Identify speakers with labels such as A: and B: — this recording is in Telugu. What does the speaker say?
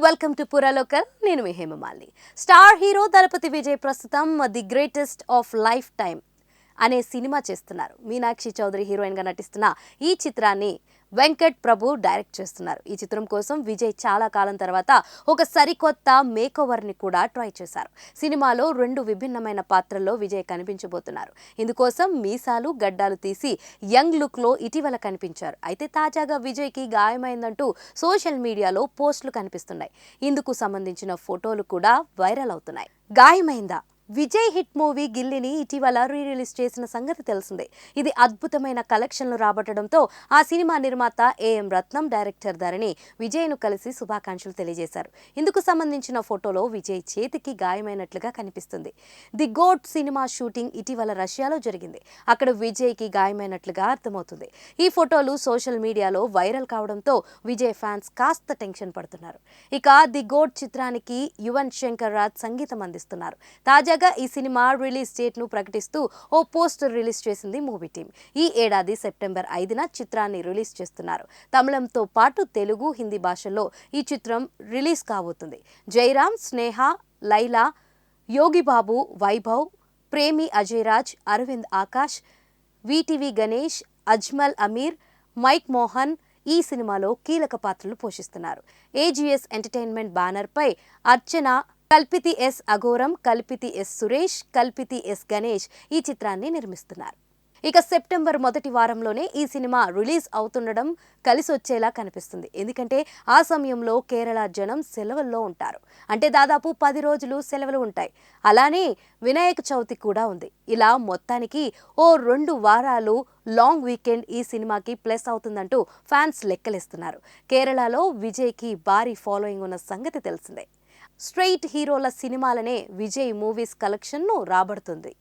A: వెల్కమ్ టు పురా లోకల్. నేను మీ హేమమాలిని. స్టార్ హీరో దళపతి విజయ్ ప్రస్తుతం the greatest of life time అనే సినిమా చేస్తున్నారు. మీనాక్షి చౌదరి హీరోయిన్ గా నటిస్తున్న ఈ చిత్రాన్ని వెంకట్ ప్రభు డైరెక్ట్ చేస్తున్నారు. ఈ చిత్రం కోసం విజయ్ చాలా కాలం తర్వాత ఒక సరికొత్త మేకోవర్ ని కూడా ట్రై చేశారు. సినిమాలో 2 విభిన్నమైన పాత్రల్లో విజయ్ కనిపించబోతున్నారు. ఇందుకోసం మీసాలు గడ్డాలు తీసి యంగ్ లుక్ లో ఇటీవల కనిపించారు. అయితే తాజాగా విజయ్ కి గాయమైందంటూ సోషల్ మీడియాలో పోస్టులు కనిపిస్తున్నాయి. ఇందుకు సంబంధించిన ఫోటోలు కూడా వైరల్ అవుతున్నాయి. గాయమైందా? విజయ్ హిట్ మూవీ గిల్లిని ఇటీవల రిలీజ్ చేసిన సంగతి తెలిసిందే. ఇది అద్భుతమైన కలెక్షన్లు రాబట్టడంతో ఆ సినిమా నిర్మాత ఏఎం రత్నం, డైరెక్టర్ ధరణి విజయ్ను కలిసి శుభాకాంక్షలు తెలియజేశారు. ఇందుకు సంబంధించిన ఫోటోలో విజయ్ చేతికి గాయమైనట్లుగా కనిపిస్తుంది. ది గోట్ సినిమా షూటింగ్ ఇటీవల రష్యాలో జరిగింది. అక్కడ విజయ్కి గాయమైనట్లుగా అర్థమవుతుంది. ఈ ఫోటోలు సోషల్ మీడియాలో వైరల్ కావడంతో విజయ్ ఫ్యాన్స్ కాస్త టెన్షన్ పడుతున్నారు. ఇక ది గోట్ చిత్రానికి యువన్ శంకర్ రాజ్ సంగీతం అందిస్తున్నారు. తాజాగా ఈ సినిమా రిలీజ్ డేట్ ను ప్రకటిస్తూ ఓ పోస్టర్ రిలీజ్ చేసింది మూవీ టీం. ఈ ఏడాది సెప్టెంబర్ 5న చిత్రాన్ని రిలీజ్ చేస్తున్నారు. తమిళంతో పాటు తెలుగు, హిందీ భాషల్లో ఈ చిత్రం రిలీజ్ కాబోతుంది. జయరామ్, స్నేహ, లైలా, యోగిబాబు, వైభవ్, ప్రేమి అజయ్ రాజ్, అరవింద్ ఆకాష్, విటివి గణేష్, అజ్మల్ అమీర్, మైక్ మోహన్ ఈ సినిమాలో కీలక పాత్రలు పోషిస్తున్నారు. ఏజీఎస్ ఎంటర్టైన్మెంట్ బ్యానర్ పై అర్చన, కల్పితి yes అఘోరం, కల్పితి yes Suresh, కల్పితి yes Ganesh ఈ చిత్రాన్ని నిర్మిస్తున్నారు. ఇక సెప్టెంబర్ మొదటి వారంలోనే ఈ సినిమా రిలీజ్ అవుతుండడం కలిసొచ్చేలా కనిపిస్తుంది. ఎందుకంటే ఆ సమయంలో కేరళ జనం సెలవుల్లో ఉంటారు. అంటే దాదాపు 10 రోజులు సెలవులు ఉంటాయి. అలానే వినాయక చవితి కూడా ఉంది. ఇలా మొత్తానికి ఓ 2 వారాలు లాంగ్ వీకెండ్ ఈ సినిమాకి ప్లస్ అవుతుందంటూ ఫ్యాన్స్ లెక్కలేస్తున్నారు. కేరళలో విజయ్కి భారీ ఫాలోయింగ్ ఉన్న సంగతి తెలిసిందే. స్ట్రెయిట్ హీరోల సినిమాలనే విజయ్ మూవీస్ కలెక్షన్ను రాబడుతుంది.